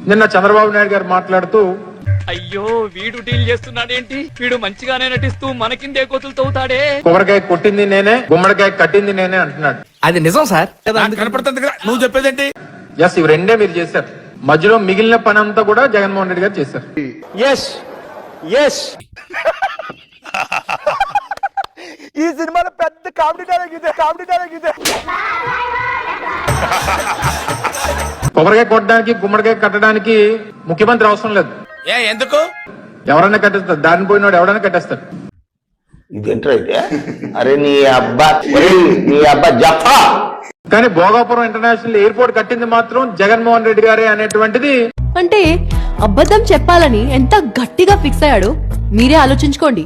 నిన్న చంద్రబాబు నాయుడు గారు మాట్లాడుతూ, అయ్యో వీడు డీల్ చేస్తున్నాడేంటి, వీడు మంచిగానే నటిస్తూ మనకిందే కోతులు తవ్వుతాడే, కొబ్బరికాయ కొట్టింది నేనే, గుమ్మడికాయ కట్టింది నేనే అంటున్నాడు. అది నిజం సార్, కనపడుతుంది కదా నువ్వు చెప్పేదేంటి? ఎస్, ఇవి రెండే మీరు చేశారు. మధ్యలో మిగిలిన పని అంతా కూడా జగన్మోహన్ రెడ్డి గారు చేశారు. ఈ సినిమాలో పెద్ద కామెడీ డైలాగ్ ఇదే. కొబ్బరికాయ కొట్టడానికి, గుమ్మడికాయ కట్టడానికి ముఖ్యమంత్రి అవసరం లేదు. ఎందుకు? ఎవరైనా కట్టేస్తారు, దారిని పోయినోడు ఎవరైనా కట్టేస్తారు. ఇదేంటైతే అరే నీ అబ్బా జఫా. కానీ భోగాపురం ఇంటర్నేషనల్ ఎయిర్పోర్ట్ కట్టింది మాత్రం జగన్మోహన్ రెడ్డి గారే అనేటువంటిది. అంటే అబద్ధం చెప్పాలని ఎంత గట్టిగా ఫిక్స్ అయ్యాడో మీరే ఆలోచించుకోండి.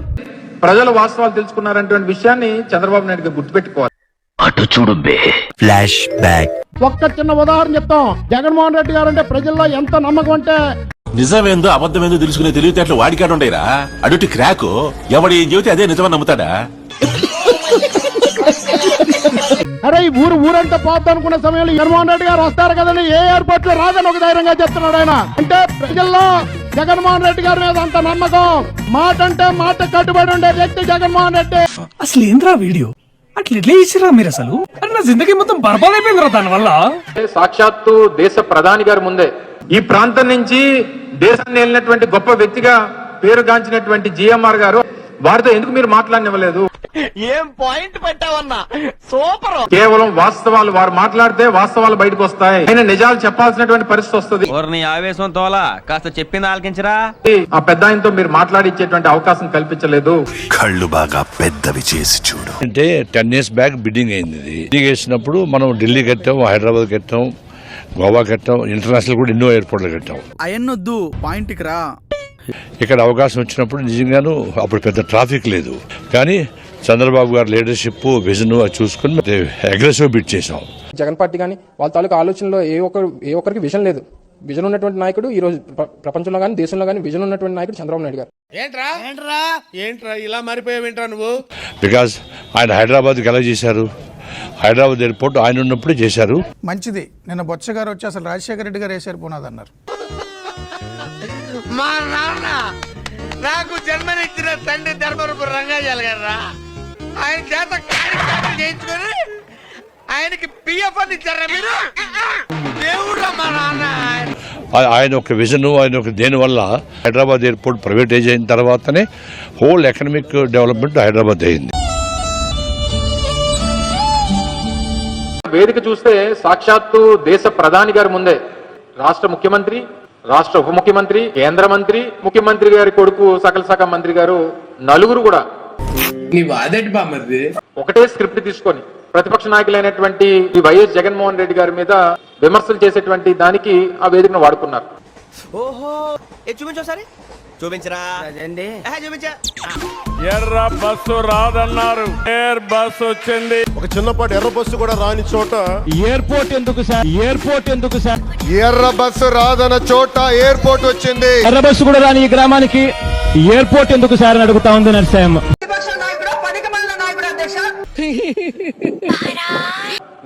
ప్రజలు వాస్తవాలు తెలుసుకున్నారనేటువంటి విషయాన్ని చంద్రబాబు నాయుడు గారు గుర్తుపెట్టుకోవాలి. అటు చూడు బే. Flash back. ఒక్క చిన్న ఉదాహరణ చెప్తాం. జగన్మోహన్ రెడ్డి గారు అంటే ప్రజల్లో ఎంత నమ్మకం అంటే, నిజమేందో అబద్ధమేందో తెలుసుకునే తెలివితేటలు వాడికాడు ఉండేరా. అడుటి క్రాకు ఎవడు ఏం చెబితే అదే నిజమని నమ్ముతాడా? అరే ఈ ఊరంతా పోద్దు అనుకున్న సమయంలో జగన్మోహన్ రెడ్డి గారు వస్తారు కదండి, ఏ ఎయిర్పోర్ట్ లో రాదని ఒక ధైర్యంగా చెప్తున్నాడు ఆయన. అంటే ప్రజల్లో జగన్మోహన్ రెడ్డి గారి మీద అంత నమ్మకం. మాట అంటే మాట కట్టుబడి ఉండే వ్యక్తి జగన్మోహన్ రెడ్డి. అసలు ఏంద్రా వీడియో అట్లా ఎట్లా ఇచ్చిరా మీరు? అసలు నా జిందగీ మొత్తం బర్బాదైపోయిందిరా దాని వల్ల. సాక్షాత్తు దేశ ప్రధాని గారి ముందే ఈ ప్రాంతం నుంచి దేశాన్ని వెళ్ళినటువంటి గొప్ప వ్యక్తిగా పేరుగాంచినటువంటి జిఎంఆర్ గారు, వారితో ఎందుకు మీరు మాట్లాడనివ్వలేదు? ఏం పాయింట్ పెట్టావన్నా, సూపర్. కేవలం వాస్తవాలు, వారు మాట్లాడితే వాస్తవాలు బయటకు వస్తాయి. ఆయన నిజాలు చెప్పాల్సినటువంటి పరిస్థితి వస్తుంది. ఆవేశం తోలా కాస్త చెప్పింది ఆలకించరా. ఆ పెద్ద ఆయనతో మీరు మాట్లాడిచ్చేటువంటి అవకాశం కల్పించలేదు. కళ్ళు బాగా పెద్దవి చేసి చూడు. అంటే 10 years బ్యాక్ బిడ్డింగ్ అయింది. బిడ్డింగ్ వేసినప్పుడు మనం ఢిల్లీ కట్టాం, హైదరాబాద్ కట్టాం, గోవా కట్టాం, ఇంటర్నేషనల్ కూడా ఎన్నో ఎయిర్పోర్ట్లు కట్టాం. అయన్నొద్దు, పాయింట్కి రా. ఇక్కడ అవకాశం వచ్చినప్పుడు నిజంగాను అప్పుడు పెద్ద ట్రాఫిక్ లేదు, కానీ చంద్రబాబు గారి లీడర్షిప్, విజన్ అది చూసుకుని అగ్రెసివ్ బిడ్ చేసాం. జగన్ పార్టీ కానీ వాళ్ళ తాలూకు ఆలోచనలో ఏ ఒక్కరికి విజన్ లేదు. విజన్ ఉన్నటువంటి నాయకుడు ఈ రోజు ప్రపంచంలో కానీ దేశంలో కానీ విజన్ ఉన్నటువంటి నాయకుడు చంద్రబాబు నాయుడు గారు. ఏంట్రా ఇలా మారిపోయావేంట్రా నువ్వు? బికాజ్ ఆయన హైదరాబాద్కి ఎలా చేశారు, హైదరాబాద్ ఎయిర్పోర్ట్ ఆయన ఉన్నప్పుడే చేశారు. మంచిది. నిన్న బొత్స గారు వచ్చి అసలు రాజశేఖర రెడ్డి గారు వేసారు పోనాదన్నారు. మా నాన్న నాకు జన్మనిచ్చిన తండ్రి ధర్మరూపు రంగాజాల గారా, ఆయన చేత కార్యక్రమం చేయించుకొని ఆయనకి పిఎఫ్ అని ఇచ్చారా మీరు? దేవుడు మా నాన్న. ఆయన ఒక విజన్, ఆయన ఒక దేనివల్ల హైదరాబాద్ ఎయిర్పోర్ట్ ప్రైవేటైజ్ అయిన తర్వాతనే హోల్ ఎకనామిక్ డెవలప్మెంట్ హైదరాబాద్ అయింది. వేదిక చూస్తే సాక్షాత్తు దేశ ప్రధాని గారి ముందే రాష్ట్ర ముఖ్యమంత్రి, రాష్ట్ర ఉప ముఖ్యమంత్రి, కేంద్ర మంత్రి, ముఖ్యమంత్రి గారి కొడుకు సకల శాఖ మంత్రి గారు నలుగురు కూడా ఒకటే స్క్రిప్ట్ తీసుకొని ప్రతిపక్ష నాయకులైనటువంటి వైఎస్ జగన్మోహన్ రెడ్డి గారి మీద విమర్శలు చేసేటువంటి దానికి ఆ వేదికను వాడుకున్నారు. ఓహో చూపించోసారి చూపించరా. చూపించా. ఎర్ర బస్సు రాదన్నారు, ఎయిర్ బస్సు వచ్చింది. ఒక చిన్నపాటి ఎర్ర బస్సు కూడా రాని చోట ఎయిర్పోర్ట్ ఎందుకు సార్? ఎర్ర బస్సు రాదన్న చోట ఎయిర్పోర్ట్ వచ్చింది. ఎర్ర బస్సు కూడా రాని ఈ గ్రామానికి ఎయిర్పోర్ట్ ఎందుకు సార్ అని అడుగుతా ఉంది నరసింహ.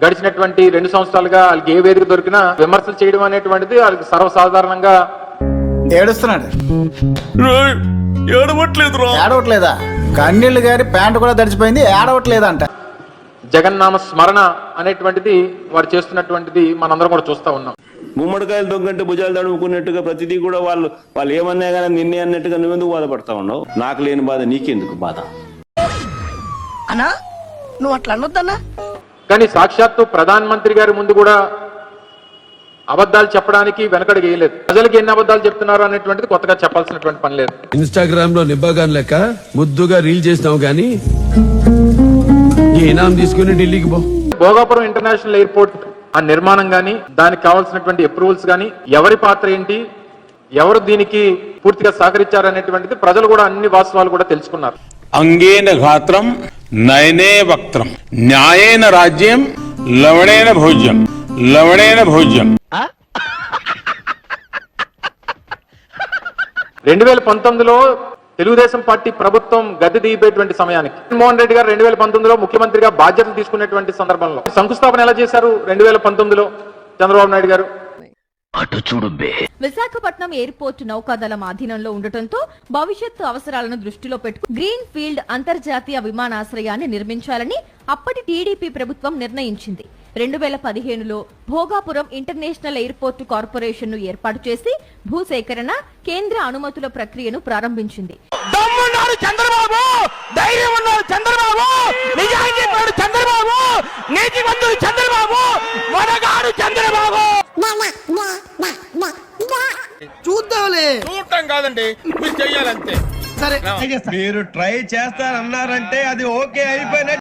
గడిచినటువంటి 2 సంవత్సరాలుగా వాళ్ళకి ఏ వేదిక దొరికినా విమర్శలు చేయడం అనేటువంటిది వాళ్ళకి సర్వసాధారణంగా. ఏడుస్తున్నాడు. ఏడవట్లేదా? కన్నీళ్లు గారి ప్యాంటు కూడా తడిచిపోయింది, ఏడవట్లేదంట. జగన్నామ స్మరణ అనేటువంటిది వారు చేస్తున్నటువంటిది మనందరం కూడా చూస్తా ఉన్నాం. గుమ్మడికాయలు దొంగంటే భుజాలు తడుముకున్నట్టుగా ప్రతిదీ కూడా వాళ్ళు ఏమన్నా కానీ నిన్నే అన్నట్టుగా నువ్వెందుకు బాధపడతా ఉన్నావు? నాకు లేని బాధ నీకెందుకు బాధ? అన్నా నువ్వు అట్లా అనొద్దన్నా. కానీ సాక్షాత్తు ప్రధాన మంత్రి గారి ముందు కూడా అబద్ధాలు చెప్పడానికి వెనకడుగు వేయలేదు. ప్రజలకు ఎన్ని అబద్ధాలు చెప్తున్నారు అనేటువంటిది కొత్తగా చెప్పాల్సినటువంటి పని లేదు. ఇన్స్టాగ్రామ్ లో నిబ్బాగాన్ లెక్క ముద్దుగా రీల్ చేసినావు గానీ ఇనాం తీసుకుని ఢిల్లీకి పో. భోగాపురం ఇంటర్నేషనల్ ఎయిర్పోర్ట్ ఆ నిర్మాణం గానీ, దానికి కావాల్సినటువంటి అప్రూవల్స్ గానీ, ఎవరి పాత్ర ఏంటి, ఎవరు దీనికి పూర్తిగా సహకరించారనేటువంటిది ప్రజలు కూడా అన్ని వాస్తవాలు కూడా తెలుసుకున్నారు. అంగేన ఘాత్రం నయనే వక్త్రం న్యాయేన రాజ్యం లవణేన భోజ్యం 2019లో తెలుగుదేశం పార్టీ ప్రభుత్వం గద్దె దిగిపోయేటువంటి సమయానికి జగన్మోహన్ రెడ్డి గారు 2019లో ముఖ్యమంత్రిగా బాధ్యతలు తీసుకునేటువంటి సందర్భంలో శంకుస్థాపన ఎలా చేశారు? 2019లో చంద్రబాబు నాయుడు గారు విశాఖపట్నం ఎయిర్పోర్ట్ నౌకాదళం ఆధీనంలో ఉండటంతో భవిష్యత్తు అవసరాలను దృష్టిలో పెట్టుకుని గ్రీన్ ఫీల్డ్ అంతర్జాతీయ విమానాశ్రయాన్ని నిర్మించాలని అప్పటి టీడీపీ ప్రభుత్వం నిర్ణయించింది. 2015లో భోగాపురం ఇంటర్నేషనల్ ఎయిర్పోర్టు కార్పొరేషన్ ను ఏర్పాటు చేసి భూసేకరణ, కేంద్ర అనుమతుల ప్రక్రియను ప్రారంభించింది. దమ్మున్నాడు చంద్రబాబు, ధైర్యం ఉన్నాడు చంద్రబాబు, నిజాయితీ పరుడు చంద్రబాబు, నీతివంతుడు చంద్రబాబు, వనగాడు చంద్రబాబు. చూద్దాంలే, చూడటం కాదండి, మీరు చెయ్యాలంతే. సరే, మీరు ట్రై చేస్తారన్నారంటే అది ఓకే అయిపోయినట్టు.